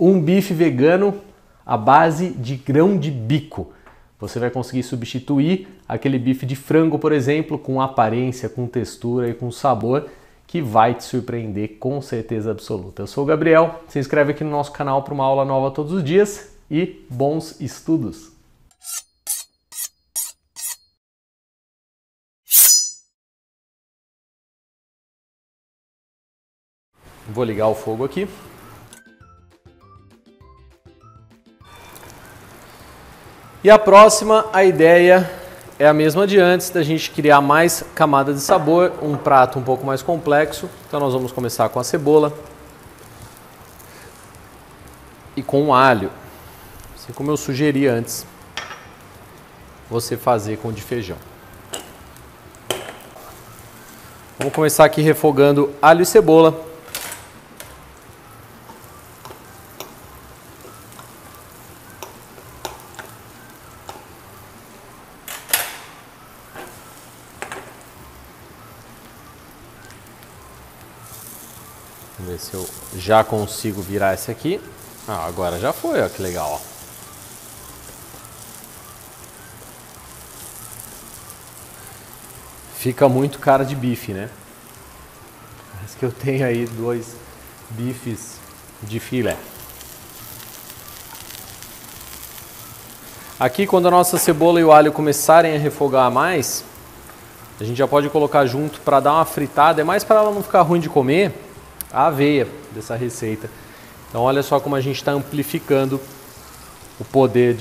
um bife vegano à base de grão de bico. Você vai conseguir substituir aquele bife de frango, por exemplo, com aparência, com textura e com sabor que vai te surpreender com certeza absoluta. Eu sou o Gabriel, se inscreve aqui no nosso canal para uma aula nova todos os dias e bons estudos! Vou ligar o fogo aqui. E a próxima, a ideia é a mesma de antes, da gente criar mais camadas de sabor, um prato um pouco mais complexo. Então nós vamos começar com a cebola e com o alho, assim como eu sugeri antes você fazer com o de feijão. Vamos começar aqui refogando alho e cebola. Vamos ver se eu já consigo virar esse aqui. Ah, agora já foi, ó, que legal, ó. Fica muito cara de bife, né? Parece que eu tenho aí 2 bifes de filé. Aqui, quando a nossa cebola e o alho começarem a refogar mais, a gente já pode colocar junto para dar uma fritada. É mais para ela não ficar ruim de comer, a aveia dessa receita. Então olha só como a gente está amplificando o poder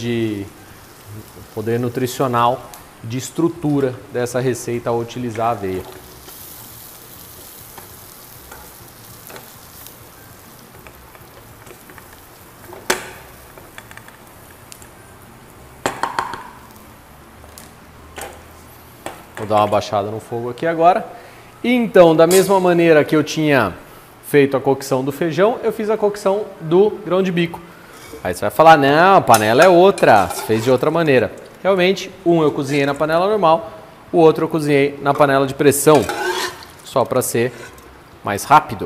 nutricional de estrutura dessa receita ao utilizar a aveia. Vou dar uma baixada no fogo aqui agora. E então, da mesma maneira que eu tinha feito a cocção do feijão, eu fiz a cocção do grão de bico. Aí você vai falar, não, a panela é outra, você fez de outra maneira. Realmente, um eu cozinhei na panela normal, o outro eu cozinhei na panela de pressão, só para ser mais rápido.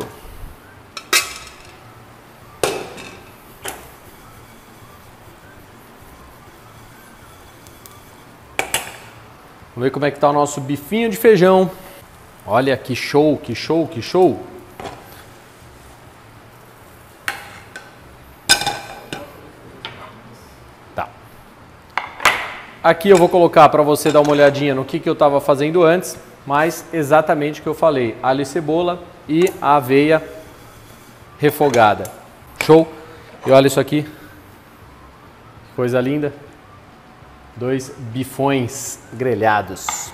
Vamos ver como é que tá o nosso bifinho de feijão. Olha que show, que show, que show! Aqui eu vou colocar para você dar uma olhadinha no que eu estava fazendo antes, mas exatamente o que eu falei, alho e cebola e a aveia refogada. Show? E olha isso aqui, coisa linda, 2 bifões grelhados.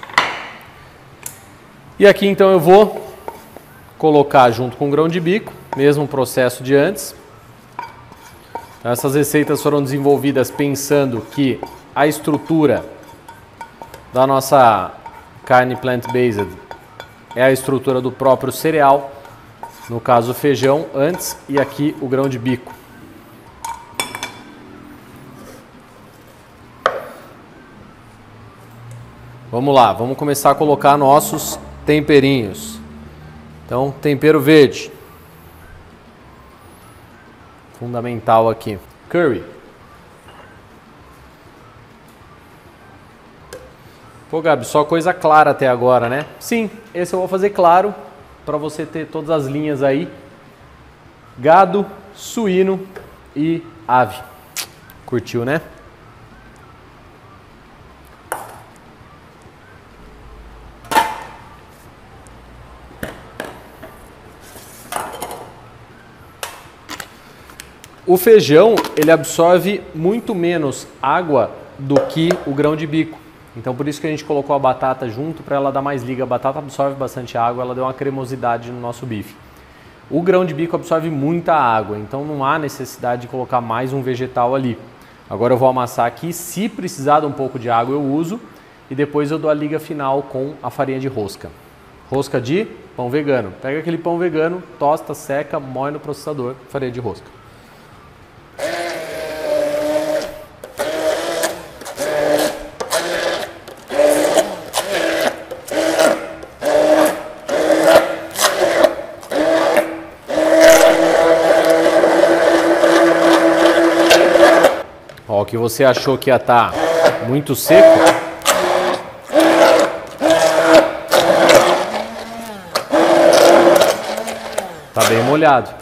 E aqui então eu vou colocar junto com o grão de bico, mesmo processo de antes. Essas receitas foram desenvolvidas pensando que a estrutura da nossa carne plant-based é a estrutura do próprio cereal, no caso o feijão antes e aqui o grão de bico. Vamos lá, vamos começar a colocar nossos temperinhos. Então, tempero verde, fundamental aqui, curry. Pô, Gabi, só coisa clara até agora, né? Sim, esse eu vou fazer claro, para você ter todas as linhas aí. Gado, suíno e ave. Curtiu, né? O feijão, ele absorve muito menos água do que o grão de bico. Então por isso que a gente colocou a batata junto, para ela dar mais liga. A batata absorve bastante água, ela deu uma cremosidade no nosso bife. O grão de bico absorve muita água, então não há necessidade de colocar mais um vegetal ali. Agora eu vou amassar aqui, se precisar de um pouco de água eu uso, e depois eu dou a liga final com a farinha de rosca. Rosca de pão vegano. Pega aquele pão vegano, tosta, seca, moe no processador, farinha de rosca. Ó, o que você achou que ia estar muito seco, tá bem molhado.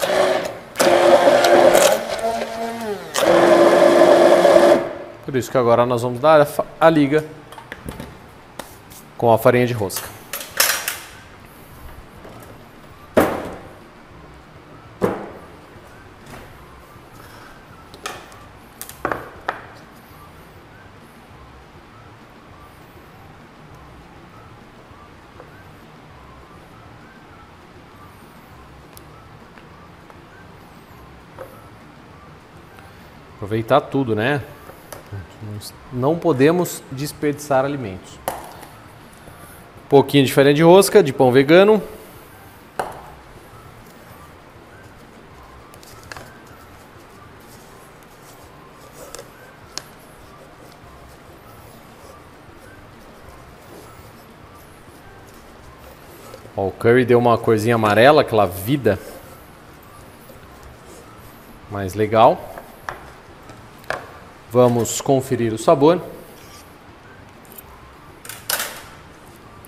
Por isso que agora nós vamos dar a liga com a farinha de rosca. Aproveitar tudo, né? Não podemos desperdiçar alimentos. Um pouquinho de farinha de rosca, de pão vegano. Ó, o curry deu uma corzinha amarela, aquela vida mais legal. Vamos conferir o sabor.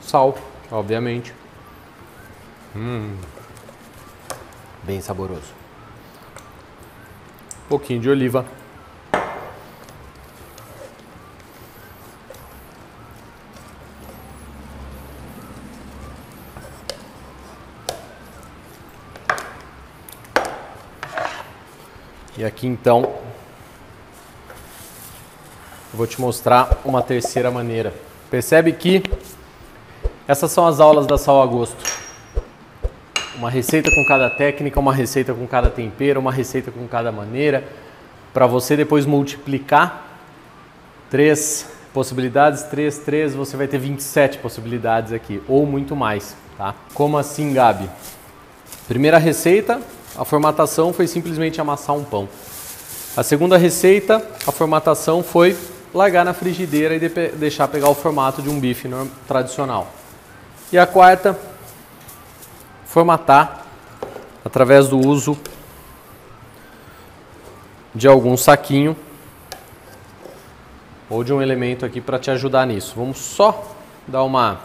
Sal, obviamente. Bem saboroso. Um pouquinho de oliva. E aqui então eu vou te mostrar uma terceira maneira. Percebe que essas são as aulas da Sal a Gosto. Uma receita com cada técnica, uma receita com cada tempero, uma receita com cada maneira, para você depois multiplicar 3 possibilidades, 3, você vai ter 27 possibilidades aqui, ou muito mais, tá? Como assim, Gabi? Primeira receita, a formatação foi simplesmente amassar um pão. A segunda receita, a formatação foi largar na frigideira e deixar pegar o formato de um bife tradicional. E a quarta, formatar através do uso de algum saquinho ou de um elemento aqui para te ajudar nisso. Vamos só dar uma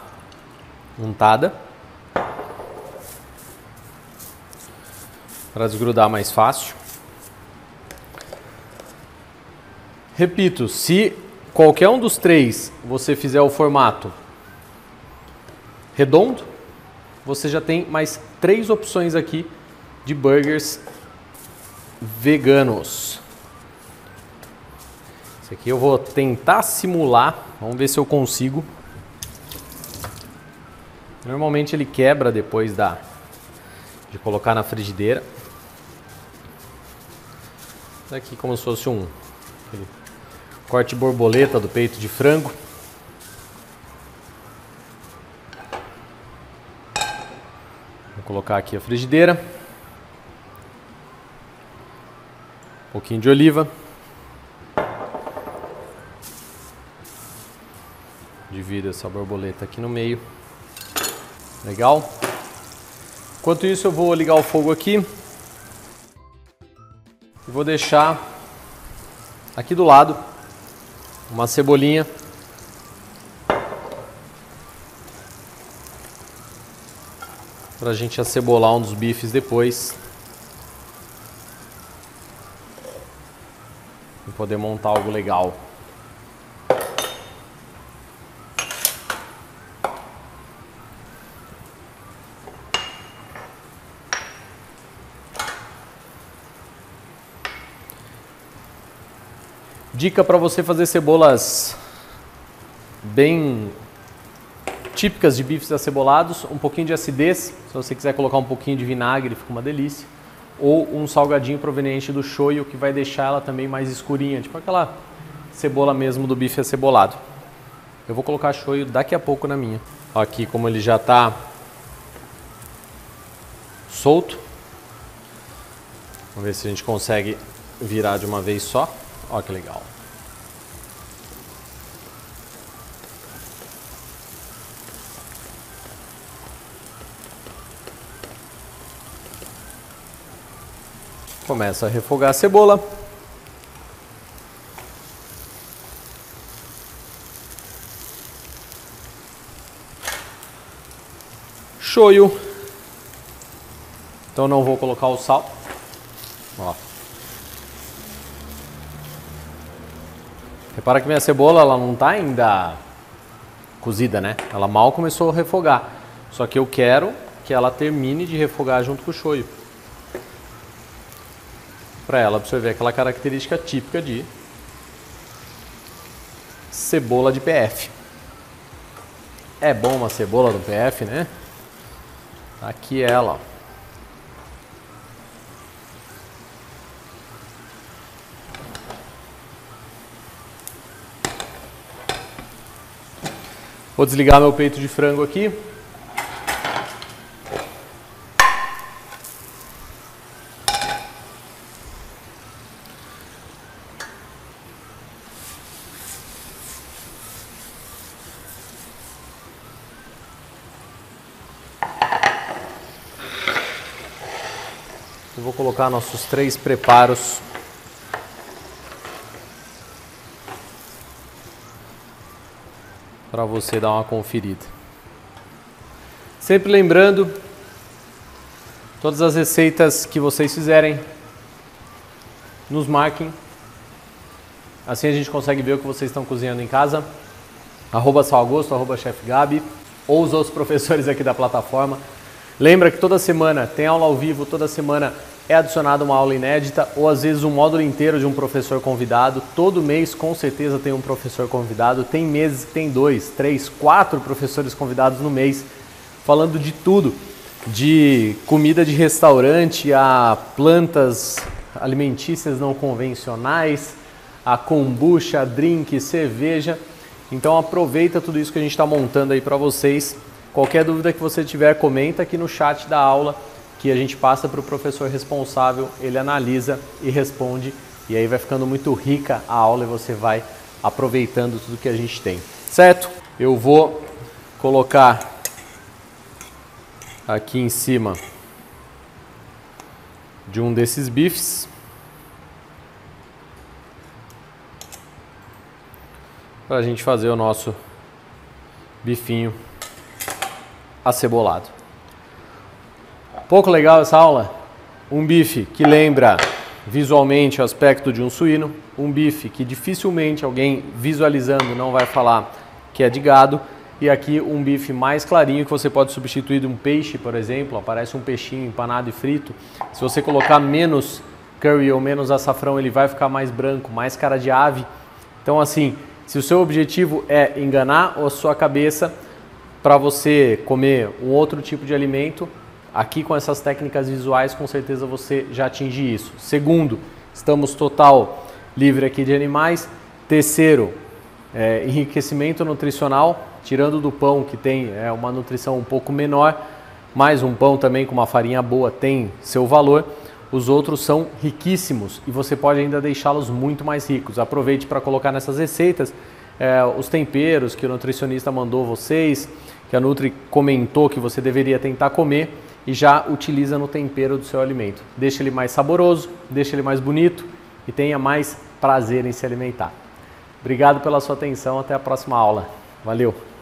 untada para desgrudar mais fácil. Repito, se qualquer um dos 3 você fizer o formato redondo, você já tem mais 3 opções aqui de burgers veganos. Esse aqui eu vou tentar simular, vamos ver se eu consigo. Normalmente ele quebra depois de colocar na frigideira. Aqui como se fosse aquele corte borboleta do peito de frango. Vou colocar aqui a frigideira. Um pouquinho de oliva. Divido essa borboleta aqui no meio. Legal? Enquanto isso eu vou ligar o fogo aqui. E vou deixar aqui do lado uma cebolinha. Para a gente acebolar um dos bifes depois. E poder montar algo legal. Dica para você fazer cebolas bem típicas de bifes acebolados, um pouquinho de acidez, se você quiser colocar um pouquinho de vinagre, fica uma delícia, ou um salgadinho proveniente do shoyu que vai deixar ela também mais escurinha, tipo aquela cebola mesmo do bife acebolado. Eu vou colocar shoyu daqui a pouco na minha. Aqui como ele já está solto, vamos ver se a gente consegue virar de uma vez só. Olha que legal. Começa a refogar a cebola. shoyu. Então não vou colocar o sal. Ó. Repara que minha cebola ela não está ainda cozida, né? Ela mal começou a refogar. Só que eu quero que ela termine de refogar junto com o shoyu. Para ela absorver aquela característica típica de cebola de PF. É bom uma cebola do PF, né? Aqui ela, ó. Vou desligar meu peito de frango aqui. Eu vou colocar nossos 3 preparos. Para você dar uma conferida. Sempre lembrando, todas as receitas que vocês fizerem, nos marquem. Assim a gente consegue ver o que vocês estão cozinhando em casa. @salagosto, @chefgabi, ou os outros professores aqui da plataforma. Lembra que toda semana tem aula ao vivo, toda semana é adicionada uma aula inédita ou às vezes um módulo inteiro de um professor convidado. Todo mês com certeza tem um professor convidado. Tem meses que tem 2, 3, 4 professores convidados no mês, falando de tudo, de comida de restaurante, a plantas alimentícias não convencionais, a kombucha, a drink, cerveja. Então aproveita tudo isso que a gente está montando aí para vocês. Qualquer dúvida que você tiver, comenta aqui no chat da aula, que a gente passa para o professor responsável, ele analisa e responde, e aí vai ficando muito rica a aula e você vai aproveitando tudo que a gente tem, certo? Eu vou colocar aqui em cima de um desses bifes, para a gente fazer o nosso bifinho acebolado. Pouco legal essa aula? Um bife que lembra visualmente o aspecto de um suíno, um bife que dificilmente alguém visualizando não vai falar que é de gado, e aqui um bife mais clarinho que você pode substituir de um peixe, por exemplo, aparece um peixinho empanado e frito. Se você colocar menos curry ou menos açafrão, ele vai ficar mais branco, mais cara de ave. Então assim, se o seu objetivo é enganar a sua cabeça para você comer um outro tipo de alimento, aqui com essas técnicas visuais, com certeza você já atinge isso. Segundo, estamos total livre aqui de animais. Terceiro, enriquecimento nutricional, tirando do pão que tem uma nutrição um pouco menor, mas um pão também com uma farinha boa tem seu valor. Os outros são riquíssimos e você pode ainda deixá-los muito mais ricos. Aproveite para colocar nessas receitas os temperos que o nutricionista mandou vocês, que a Nutri comentou que você deveria tentar comer, e já utiliza no tempero do seu alimento. Deixa ele mais saboroso, deixa ele mais bonito e tenha mais prazer em se alimentar. Obrigado pela sua atenção, até a próxima aula. Valeu!